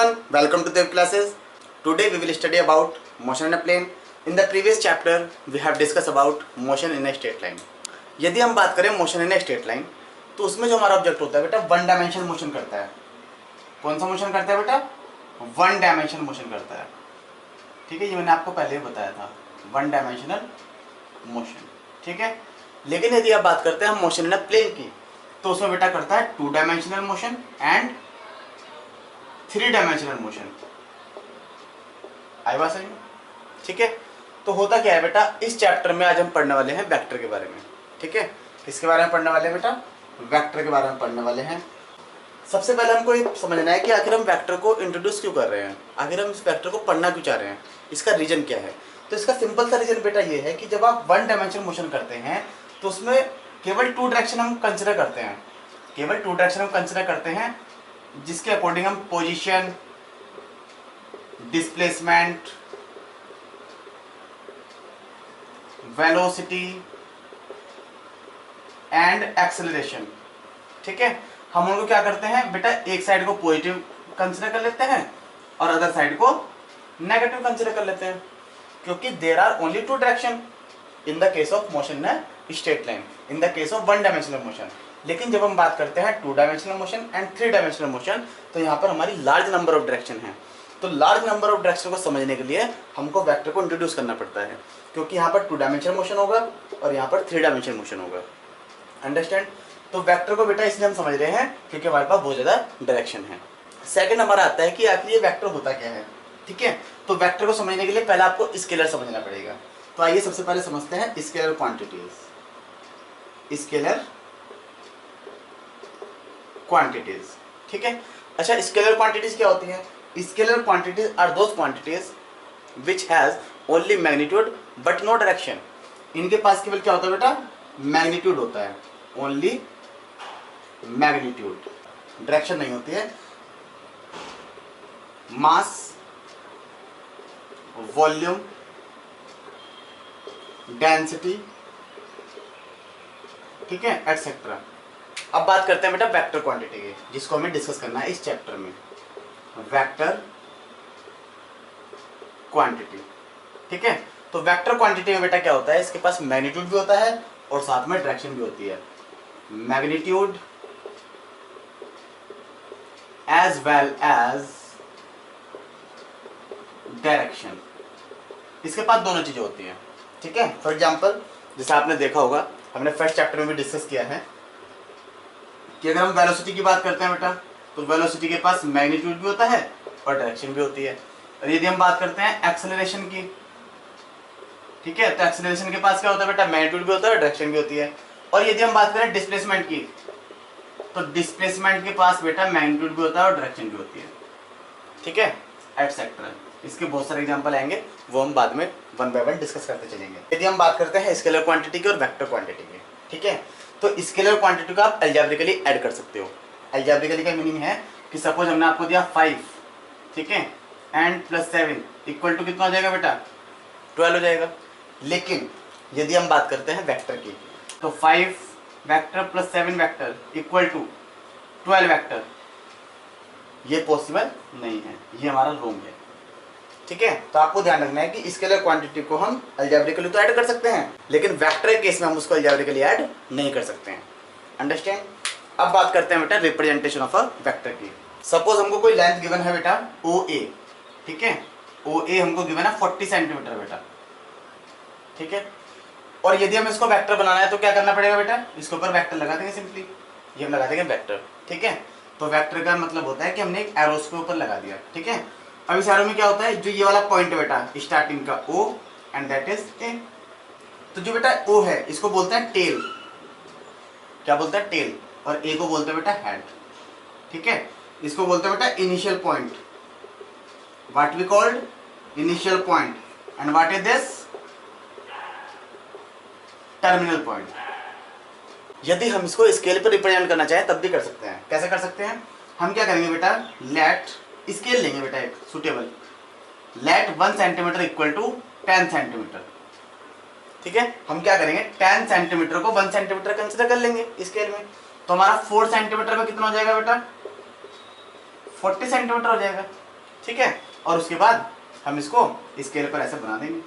everyone, welcome to Dev classes. Today we will study about motion in a plane. In the previous chapter we have discussed about motion in a straight line. यदि हम बात करें motion in a straight line तो उसमें जो हमारा object होता है बेटा वन डायमेंशन मोशन करता है। कौन सा मोशन करता है बेटा? वन डायमेंशन मोशन करता है। ठीक है, ये मैंने आपको पहले ही बताया था, वन डायमेंशनल मोशन। ठीक है, लेकिन यदि आप बात करते हैं हम मोशन इन अ प्लेन की तो उसमें बेटा करता है two dimensional motion and three dimensional motion. आई बात समझ में? ठीक है, तो होता क्या है बेटा, इस चैप्टर में आज हम पढ़ने वाले हैं वेक्टर के बारे में। ठीक है, किसके बारे में पढ़ने वाले हैं बेटा? वेक्टर के बारे में पढ़ने वाले हैं। सबसे पहले हमको ये समझना है कि आखिर हम वेक्टर को इंट्रोड्यूस क्यों कर रहे हैं, आखिर हम इस वेक्टर को पढ़ना क्यों चाह रहे हैं, इसका रीजन क्या है। तो इसका सिंपल सा रीजन बेटा ये है कि जब आप वन डायमेंशन मोशन करते हैं तो उसमें केवल टू डायरेक्शन हम कंसिडर करते हैं, केवल टू डायरेक्शन हम कंसिडर करते हैं, जिसके अकॉर्डिंग हम position, displacement, velocity and acceleration, ठीक है, हम उनको क्या करते हैं बेटा, एक साइड को पॉजिटिव कंसिडर कर लेते हैं और अदर साइड को नेगेटिव कंसिडर कर लेते हैं, क्योंकि there are only two direction in the case of motion in straight line, in the case of one dimensional motion. लेकिन जब हम बात करते हैं two dimensional motion and three dimensional motion तो यहाँ पर हमारी लार्ज नंबर ऑफ डायरेक्शन है। तो लार्ज नंबर ऑफ डायरेक्शन को समझने के लिए हमको वेक्टर को इंट्रोड्यूस करना पड़ता है, क्योंकि यहाँ पर टू डायमेंशनल मोशन होगा और यहाँ पर थ्री डायमेंशनल मोशन होगा। अंडरस्टैंड? तो वेक्टर को बेटा इसलिए हम समझ रहे हैं क्योंकि हमारे पास बहुत ज़्यादा डायरेक्शन है। सेकंड हमारा आता है कि आखिर ये वेक्टर होता क्या है। ठीक है, तो वेक्टर को समझने के लिए पहले आपको स्केलर समझना पड़ेगा। तो आइए सबसे पहले समझते हैं स्केलर क्वांटिटीज। स्केलर क्वांटिटीज, ठीक है। अच्छा, स्केलर क्वांटिटीज क्या होती है? Scalar quantities are those quantities which has only magnitude but no direction. इनके पास केवल क्या होता है बेटा? मैग्नीट्यूड होता है, ओनली मैग्नीट्यूड, डायरेक्शन नहीं होती है। मास, वॉल्यूम, डेंसिटी, ठीक है, एटसेट्रा। अब बात करते हैं बेटा वेक्टर क्वांटिटी की, जिसको हमें डिस्कस करना है इस चैप्टर में। वेक्टर क्वांटिटी, ठीक है। तो वेक्टर क्वांटिटी में बेटा क्या होता है, इसके पास मैग्नीट्यूड भी होता है और साथ में डायरेक्शन भी होती है। Magnitude as well as direction, इसके पास दोनों चीजें होती हैं। ठीक है, फॉर एग्जांपल जैसे आपने देखा होगा, हमने फर्स्ट चैप्टर में भी डिस्कस किया है कि अगर हम वेलोसिटी की बात करते हैं बेटा तो वेलोसिटी के पास मैग्नीट्यूड भी होता है और डायरेक्शन भी होती है। और यदि हम बात करते हैं एक्सेलरेशन की, ठीक है, तो एक्सेलरेशन के पास क्या होता है बेटा? मैग्नीट्यूड भी होता है और डायरेक्शन भी होती है। और यदि हम बात करें डिस्प्लेसमेंट की तो डिस्प्लेसमेंट के पास बेटा मैग्नीट्यूड भी होता है और डायरेक्शन भी होती है। ठीक है, एटसेट्रा। इसके बहुत सारे एग्जांपल आएंगे, वो हम बाद में वन बाय वन डिस्कस करते चलेंगे। यदि हम बात करते हैं स्केलर क्वांटिटी की और वेक्टर क्वांटिटी की, ठीक है, तो स्केलर क्वांटिटी को आप अलजेब्रिकली ऐड कर सकते हो। अलजेब्रिकली का मीनिंग है कि सपोज हमने आपको दिया 5, ठीक है, एंड प्लस 7 इक्वल टू कितना हो जाएगा बेटा? 12 हो जाएगा। लेकिन यदि हम बात करते हैं वेक्टर की तो 5 vector plus 7 vector equal to 12 vector, ये पॉसिबल नहीं है, ये हमारा रॉन्ग है। ठीक है, तो आपको ध्यान रखना है कि स्केलर क्वांटिटी को हम अलजेब्रिकली तो ऐड कर सकते हैं, लेकिन वेक्टर के केस में हम उसको अलजेब्रिकली ऐड नहीं कर सकते हैं। अंडरस्टैंड? अब बात करते हैं बेटा रिप्रेजेंटेशन ऑफ अ वेक्टर की। सपोज हमको कोई लेंथ गिवन है बेटा OA, ठीक है, OA हमको गिवन है 40 सेंटीमीटर बेटा, ठीक है। और यदि हम इसको वेक्टर बनाना है तो क्या करना पड़ेगा बेटा? इसके ऊपर वेक्टर लगा देंगे, सिंपली ये हम लगा देंगे वेक्टर। ठीक है, तो वेक्टर का मतलब होता है कि हमने एक एरो के ऊपर लगा दिया। ठीक है, अब इस एरो में क्या होता है, जो ये वाला पॉइंट है बेटा स्टार्टिंग का O and that is A। तो जो बेटा O है इसको बोलते हैं टेल, क्या बोलते हैं? टेल। और A को बोलते हैं बेटा हेड। ठीक है, इसको बोलते हैं बेटा initial point, what we called initial point, and what is this? Terminal point. यदि हम इसको स्केल पर रिप्रेजेंट करना चाहें तब भी कर सकते हैं। कैसे कर सकते हैं? हम क्या करेंगे बेटा, लेट स्केल लेंगे बेटा एक suitable, let 1 centimetre equal to 10 centimetre. ठीक है, हम क्या करेंगे 10 सेंटीमीटर को 1 सेंटीमीटर कंसिडर कर लेंगे स्केल में, तो हमारा 4 सेंटीमीटर में कितना हो जाएगा बेटा? 40 सेंटीमीटर हो जाएगा। ठीक है, और उसके बाद हम इसको स्केल पर ऐसे बना देंगे।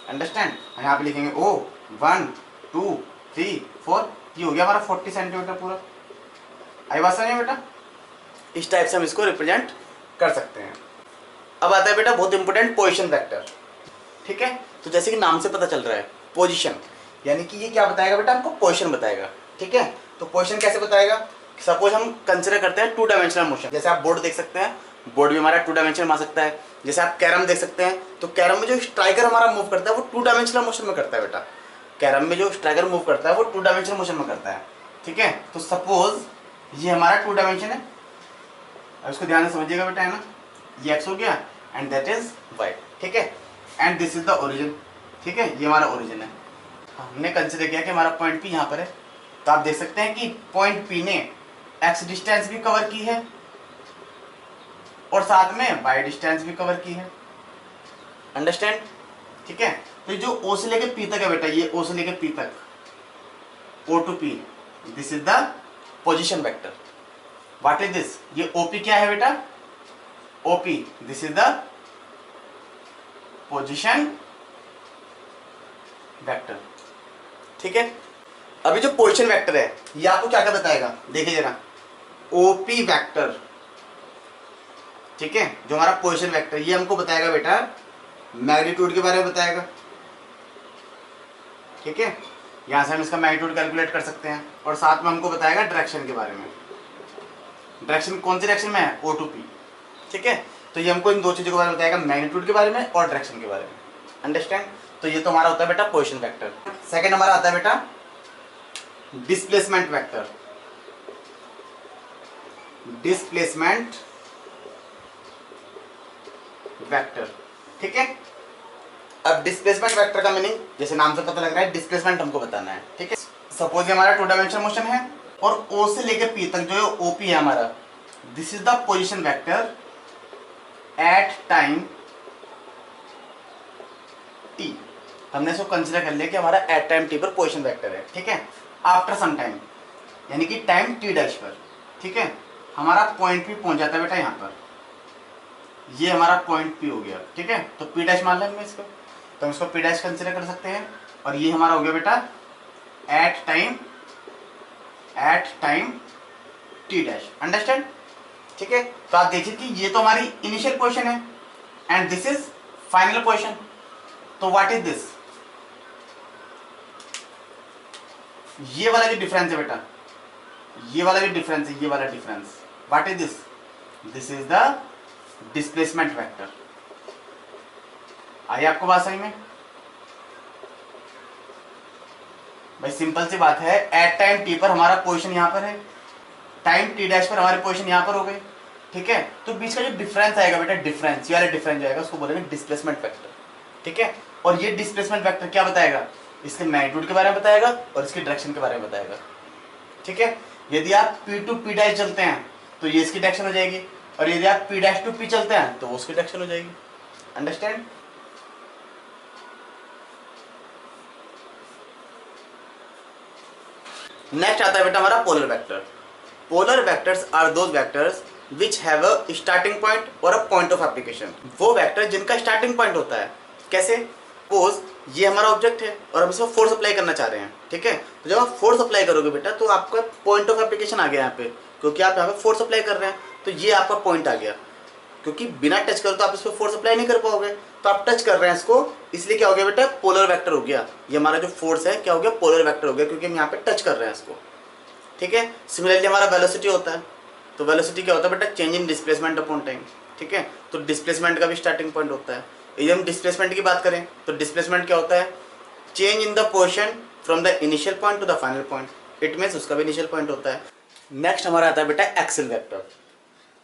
अंडरस्टैंड। यहाँ पे लिखेंगे ओ 1 2 3 4, ये हो गया हमारा 40 सेंटीमीटर पूरा। आई बात समझ बेटा? इस टाइप से हम इसको रिप्रेजेंट कर सकते हैं। अब आता है बेटा बहुत इंपॉर्टेंट पोजीशन वेक्टर। ठीक है, तो जैसे कि नाम से पता चल रहा है पोजीशन, यानी कि ये क्या बताएगा बेटा, हमको पोजीशन बताएगा। ठीक है, तो पोजीशन कैसे बताएगा? सपोज हम कंसिडर करते हैं 2 डायमेंशनल मोशन। जैसे आप बोर्ड देख सकते हैं, बोर्ड भी हमारा 2 डायमेंशन में आ सकता है। जैसे आप कैरम देख सकते हैं, तो कैरम में जो स्ट्राइकर हमारा मूव करता है वो 2 डायमेंशनल मोशन में करता है बेटा। कैरम में जो स्ट्राइकर मूव करता है वो 2 डायमेंशनल मोशन में करता है। ठीक है, तो सपोज ये हमारा 2 डायमेंशन है, अब इसको ध्यान से समझिएगा बेटा, है ना, ये एक्स हो गया एंड दैट इज वाई। ठीक है, and this is the origin. ठीक है, ये हमारा ओरिजिन है। हमने कंसिडर किया कि हमारा पॉइंट पी यहाँ पर है, तो आप देख सकते हैं कि पॉइंट पी ने एक्स डिस्टेंस भी कवर की है और साथ में वाई डिस्टेंस भी कवर की है। अंडरस्टैंड? ठीक है, तो जो ओ से लेके पी तक है बेटा, ये ओ से लेके पी तक, O to P, this is the position vector. What is this? ये ओपी क्या है बेटा? OP, this is the position vector. ठीक है, अभी जो पोजीशन वेक्टर है ये आपको क्या क्या बताएगा, देखिए जरा, ओपी वेक्टर। ठीक है, जो हमारा पोजीशन वेक्टर ये हमको बताएगा बेटा मैग्नीट्यूड के बारे में बताएगा। ठीक है, यहां से हम इसका मैग्नीट्यूड कैलकुलेट कर सकते हैं, और साथ में हमको बताएगा डायरेक्शन के बारे में। डायरेक्शन कौन सी डायरेक्शन में है? O to P. ठीक है, तो ये हमको इन 2 चीजों के बारे में बताएगा, मैग्नीट्यूड के बारे में और डायरेक्शन के बारे में। अंडरस्टैंड? तो ये तो हमारा होता है बेटा पोजीशन वेक्टर। सेकंड हमारा आता है बेटा डिस्प्लेसमेंट वेक्टर। Displacement vector. ठीक है, अब डिस्प्लेसमेंट वेक्टर का मीनिंग जैसे नाम से पता लग रहा है, डिस्प्लेसमेंट हमको बताना है। ठीक है, सपोज ये हमारा 2 डायमेंशनल मोशन है और ओ से लेकर पी तक जो ओपी है हमारा, this is the position vector eight time T. हमने इसको कंसीडर कर लिया कि हमारा एट टाइम टी पर पोजीशन वेक्टर है। ठीक है, आफ्टर सम टाइम यानी कि टाइम टी डैश पर। ठीक है, हमारा पॉइंट पी पहुंच जाता है बेटा यहाँ पर, ये हमारा पॉइंट पी हो गया। ठीक है, तो पी डैश मान लेंगे इसको, तो हम इसको पी डैश कंसीडर कर सकते हैं, और ये हमारा हो गया बेटा at time T dash. Understand? ठीक है, तो आप देखिए कि ये तो हमारी इनिशियल पोजीशन है and this is final position. तो व्हाट इज दिस? ये वाला जो डिफरेंस है बेटा, ये वाला जो डिफरेंस है, ये वाला difference, what is this? This is the displacement vector. आई आपको बात समझ में? भाई सिंपल सी बात है, एट टाइम टी पर हमारा पोजीशन यहाँ पर है, टाइम टी डैश पर हमारी पोजीशन यहाँ पर हो गई। ठीक है, तो बीच का जो डिफरेंस आएगा बेटा, डिफरेंस, ये वाला डिफरेंस जाएगा, उसको बोलेंगे डिस्प्लेसमेंट वेक्टर। ठीक है, और ये डिस्प्लेसमेंट वेक्टर क्या बताएगा? इसके मैग्नीट्यूड के बारे में बताएगा और इसकी डायरेक्शन के बारे में बताएगा। ठीक है, यदि आप पी टू पी डैश चलते हैं तो ये इसकी डायरेक्शन हो जाएगी, और यदि आप पी डैश टू पी चलते हैं तो वो उसकी डायरेक्शन हो जाएगी। अंडरस्टैंड? नेक्स्ट आता है बेटा हमारा polar vector. Polar vectors are those vectors which have a starting point और अ पॉइंट ऑफ एप्लीकेशन। वो वेक्टर जिनका स्टार्टिंग पॉइंट होता है। कैसे? सपोज ये हमारा ऑब्जेक्ट है और हम इसको फोर्स अप्लाई करना चाह रहे हैं। ठीक है, तो जब आप फोर्स अप्लाई करोगे बेटा तो आपका पॉइंट ऑफ एप्लीकेशन आ गया यहाँ पे, क्योंकि आप यहाँ पे फोर्स अप्लाई कर रहे हैं, तो ये आपका पॉइंट आ गया। क्योंकि बिना टच करो तो आप इस पर फोर्स अप्लाई नहीं कर पाओगे, तो आप टच कर रहे हैं इसको, इसलिए क्या हो गया बेटा? पोलर वेक्टर हो गया। ये हमारा जो फोर्स है क्या हो गया? पोलर वेक्टर हो गया, क्योंकि हम यहाँ पे टच कर रहे हैं इसको। ठीक है, सिमिलरली हमारा वेलोसिटी होता है, तो वेलोसिटी क्या होता है बेटा? Change in displacement upon time. ठीक है, तो डिस्प्लेसमेंट का भी स्टार्टिंग पॉइंट होता है। यदि हम डिस्प्लेसमेंट की बात करें तो डिस्प्लेसमेंट क्या होता है? Change in the position from the initial point two the final point. It means उसका भी इनिशियल पॉइंट होता है। नेक्स्ट हमारा आता है बेटा axial vector,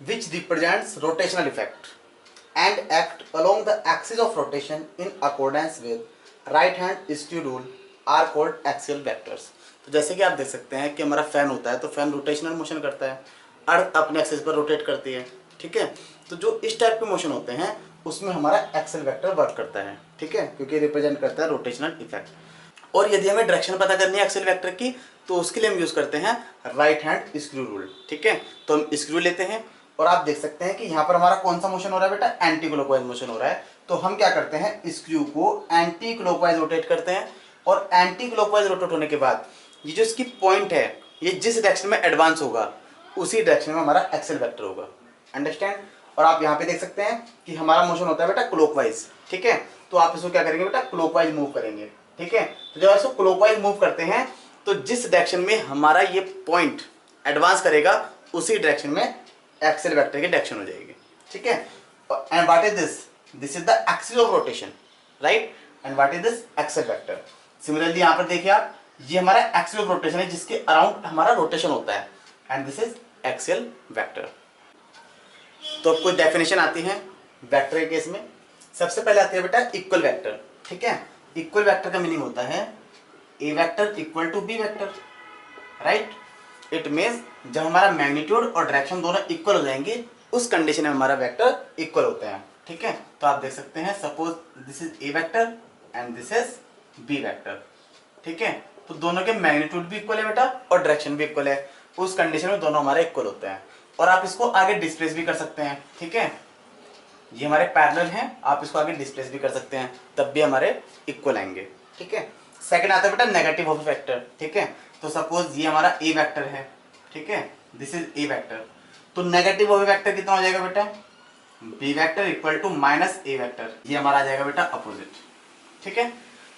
which represents rotational effect and act along the axis of rotation in accordance with right hand screw rule are called axial vectors. तो जैसे कि आप देख सकते हैं कि हमारा फैन होता है, तो फैन रोटेशनल मोशन करता है, अर्थ अपने एक्सिस पर रोटेट करती है। ठीक है, तो जो इस टाइप के मोशन होते हैं उसमें हमारा एक्सियल वेक्टर वर्क करता है। ठीक है, क्योंकि रिप्रेजेंट करता है रोटेशनल इफेक्ट। और यदि हमें डायरेक्शन पता करनी है एक्सियल वेक्टर की, तो उसके लिए हम यूज करते हैं राइट हैंड स्क्रू रूल। ठीक है, तो हम स्क्रू लेते हैं और आप देख सकते हैं कि यहाँ पर हमारा कौन सा मोशन हो रहा है बेटा, एंटी क्लॉकवाइज मोशन हो रहा है। तो हम क्या करते हैं, स्क्रू को एंटी क्लॉकवाइज रोटेट करते हैं, और एंटी क्लॉकवाइज रोटेट होने के बाद ये जो इसकी पॉइंट है, ये जिस डायरेक्शन में एडवांस होगा उसी डायरेक्शन में हमारा एक्सेल वेक्टर होगा। अंडरस्टैंड। और आप यहाँ पे देख सकते हैं कि हमारा मोशन होता है बेटा क्लॉकवाइज, ठीक है। तो आप इसको क्या करेंगे बेटा, क्लॉकवाइज मूव करेंगे, ठीक है। तो जब इसको क्लॉकवाइज मूव करते हैं तो जिस डायरेक्शन में हमारा ये पॉइंट एडवांस करेगा उसी डायरेक्शन में एक्सेल वेक्टर की डायरेक्शन हो जाएगी, ठीक है। And what is this, this is the axis of rotation, right. And what is this, axial vector. Similarly यहाँ पर देखिए आप, ये हमारा एक्सिस ऑफ रोटेशन है जिसके अराउंड हमारा रोटेशन होता है, and this is axial vector. तो अब कुछ डेफिनेशन आती है वेक्टर के केस में। सबसे पहले आती है बेटा इक्वल वेक्टर, ठीक है। इक्वल वेक्टर का मीनिंग होता है A vector equal to B vector, right. It means जब हमारा मैग्नीट्यूड और डायरेक्शन दोनों इक्वल हो जाएंगे उस कंडीशन में हमारा वेक्टर इक्वल होते हैं, ठीक है। तो आप देख सकते हैं suppose this is A vector and this is B vector, ठीक है। तो दोनों के मैग्नीट्यूड भी इक्वल है बेटा और डायरेक्शन भी इक्वल है, उस कंडीशन में दोनों हमारे इक्वल होते हैं। और आप इसको आगे डिस्प्लेस भी कर सकते हैं, ठीक है। ये हमारे पैरेलल हैं, आप इसको आगे डिस्प्लेस भी कर सकते हैं, तब भी हमारे इक्वल आएंगे, ठीक है। सेकंड आता है बेटा नेगेटिव ऑफ वेक्टर, ठीक है। तो सपोज ये हमारा ए वेक्टर है, ठीक है, दिस इज ए वेक्टर। तो नेगेटिव ऑफ वेक्टर कितना हो जाएगा बेटा, B vector equal to minus A vector, ये हमारा आ जाएगा बेटा अपोजिट, ठीक है।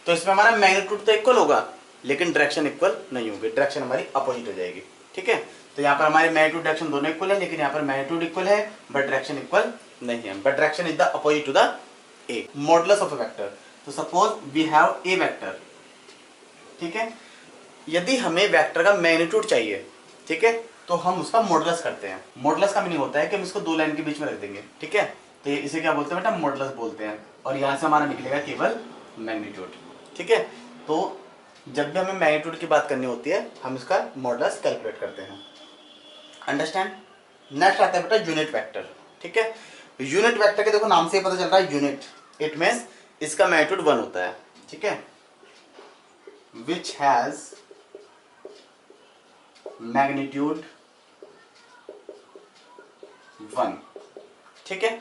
तो इसमें हमारा मैग्नीट्यूड तो इक्वल होगा लेकिन डायरेक्शन इक्वल नहीं होगी, डायरेक्शन हमारी अपोजिट हो जाएगी, ठीक है। तो यहाँ पर हमारे मैग्नीट्यूड डायरेक्शन दोनों इक्वल है, लेकिन यहाँ पर मैग्नीट्यूड इक्वल है बट डायरेक्शन इक्वल नहीं है, but direction is the opposite to the A. Modulus of a vector, तो suppose we have a vector, ठीक है। यदि हमें वेक्टर का मैग्नीट्यूड चाहिए, ठीक है, तो हम उसका मॉडुलस करते हैं। मॉडुलस का मीनिंग होता है कि हम इसको दो लाइन के बीच में रख देंगे, ठीक है। तो इसे क्या बोलते हैं बेटा, मॉडुलस बोलते हैं। और यहाँ से हमारा निकलेगा केवल मैग्नीट्यूड, ठीक है। तो जब भी हमें मैग्नीट्यूड की बात करनी होती है हम इसका मॉडुलस कैलकुलेट करते हैं। अंडरस्टैंड। नेक्स्ट आता है बेटा यूनिट वेक्टर, ठीक है। यूनिट वेक्टर के देखो नाम से ही पता चल रहा है यूनिट, इट मींस इसका मैग्नीट्यूड 1 होता है, ठीक है। विच हैज मैग्नीट्यूड 1, ठीक है।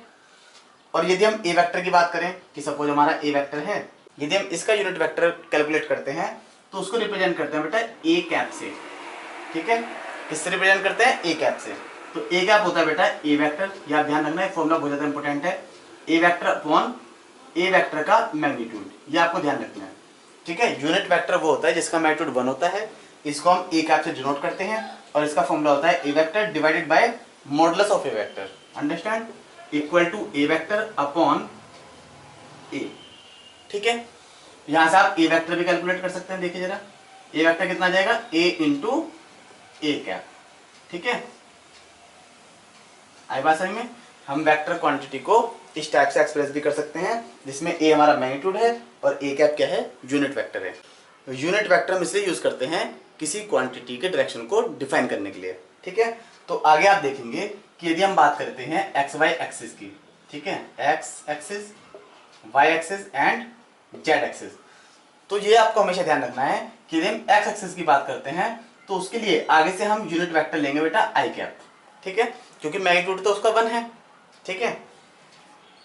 और यदि हम ए वेक्टर की बात करें कि सपोज हमारा ए वेक्टर है, यदि हम इसका यूनिट वेक्टर कैलकुलेट करते हैं तो उसको रिप्रेजेंट करते हैं बेटा ए कैप से, ठीक है। किससे रिप्रेजेंट करते हैं, ए कैप से। तो ए कैप होता है बेटा ए वेक्टर, या ध्यान रखना है फॉर्मूला बहुत ज्यादा इंपॉर्टेंट है, A vector upon A vector का मैग्नीट्यूड, ये आपको ध्यान रखना है, ठीक है। यूनिट वेक्टर वो होता है जिसका मैग्नीट्यूड 1 होता है, इसको हम ए कैप से डिनोट करते हैं, और इसका फॉर्मूला होता है A vector divided by modulus of A vector, understand, equal to A vector upon A, ठीक है। यहां से आप ए वेक्टर भी कैलकुलेट कर सकते हैं, देखिए जरा ए वेक्टर कितना आ जाएगा, ए इंटू ए कैप, ठीक है। आई बात समझ में। हम वेक्टर क्वांटिटी को इस टाइप से एक्सप्रेस भी कर सकते हैं जिसमें ए हमारा मैग्नीट्यूड है और ए कैप क्या है, यूनिट वेक्टर है। यूनिट वेक्टर हम इसलिए यूज करते हैं किसी क्वांटिटी के डायरेक्शन को डिफाइन करने के लिए, ठीक है। तो आगे आप देखेंगे कि यदि हम बात करते हैं एक्स वाई एक्सिस की, ठीक है, X axis, Y axis and Z axis, तो ये आपको हमेशा ध्यान रखना है कि यदि हम एक्स एक्सिस की बात करते हैं तो उसके लिए आगे से हम यूनिट वेक्टर लेंगे बेटा आई कैप, ठीक है, क्योंकि मैग्नीट्यूड तो उसका 1 है, ठीक है।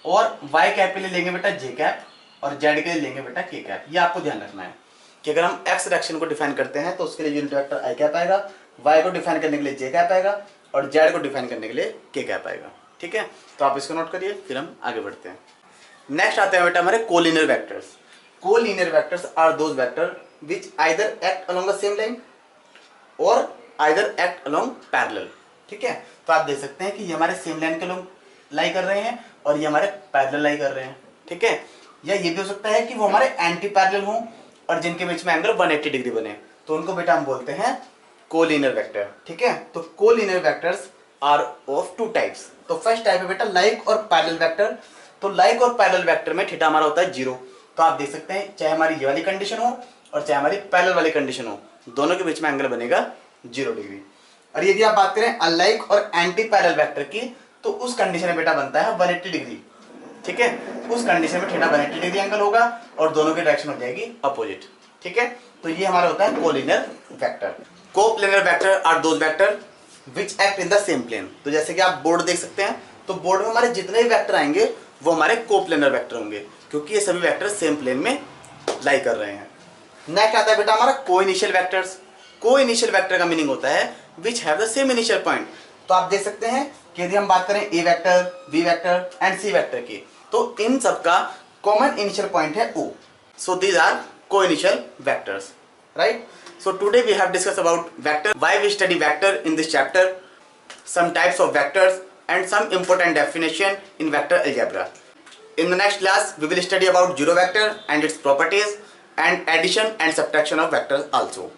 और वाई कैप के लिए लेंगे बेटा जे कैप, और जेड के लिए लेंगे बेटा के कैप। ये आपको ध्यान रखना है कि अगर हम एक्स डायरेक्शन को डिफाइन करते हैं तो उसके लिए यूनिट वेक्टर आई कैप आएगा, वाई को डिफाइन करने के लिए जे कैप आएगा, और जेड को डिफाइन करने के लिए के कैप आएगा, ठीक है। तो आप इसको नोट करिए, फिर हम आगे बढ़ते हैं। नेक्स्ट आते हैं बेटा हमारे collinear vectors. Collinear vectors are those vector which either act along the same line और आइदर एक्ट अलोंग पैरेलल, ठीक है। तो आप देख सकते हैं कि ये हमारे सेम लाइन के लोग लाई कर रहे हैं और ये हमारे पैरेलल लाई कर रहे हैं, ठीक है। या ये भी हो सकता है कि वो हमारे एंटी पैरेलल हों और जिनके बीच में एंगल 180 डिग्री बने, तो उनको बेटा हम बोलते हैं कोलिनियर वेक्टर, ठीक है। तो collinear vectors are of 2 types. तो फर्स्ट टाइप है बेटा लाइक और पैरेलल वेक्टर। तो लाइक और पैरेलल वेक्टर में थीटा हमारा होता है 0। तो आप देख सकते हैं चाहे हमारी ये वाली कंडीशन हो और चाहे हमारी पैरेलल वाली कंडीशन हो, दोनों के बीच में एंगल बनेगा 0 डिग्री। और यदि आप बात करें अनलाइक और एंटी पैरेलल वेक्टर की, तो उस कंडीशन में बेटा बनता है 180 डिग्री, ठीक है। उस कंडीशन में थीटा 180 डिग्री एंगल होगा और दोनों की डायरेक्शन हो जाएगी अपोजिट, ठीक है। तो ये हमारा होता है collinear vector. Coplanar vector are those vector which act in the same plane. तो जैसे कि आप बोर्ड देख सकते हैं, तो बोर्ड में हमारे जितने भी वेक्टर आएंगे वो हमारे कोप्लेनर वेक्टर होंगे, क्योंकि ये सभी वेक्टर सेम प्लेन में लाई कर रहे हैं। नेक्स्ट आता है बेटा हमारा को इनिशियल वेक्टर्स। को इनिशियल वेक्टर का मीनिंग होता है which have the same initial point. तो आप देख सकते हैं कि यदि हम बात करें A vector, B vector and C vector की, तो इन सबका कॉमन इनिशियल पॉइंट है O. So these are co initial vectors, right. So today we have discussed about vector, why we study vector in this chapter, some types of vectors and some important definition in vector algebra. In the next class we will study about zero vector and its properties and addition and subtraction of vectors also.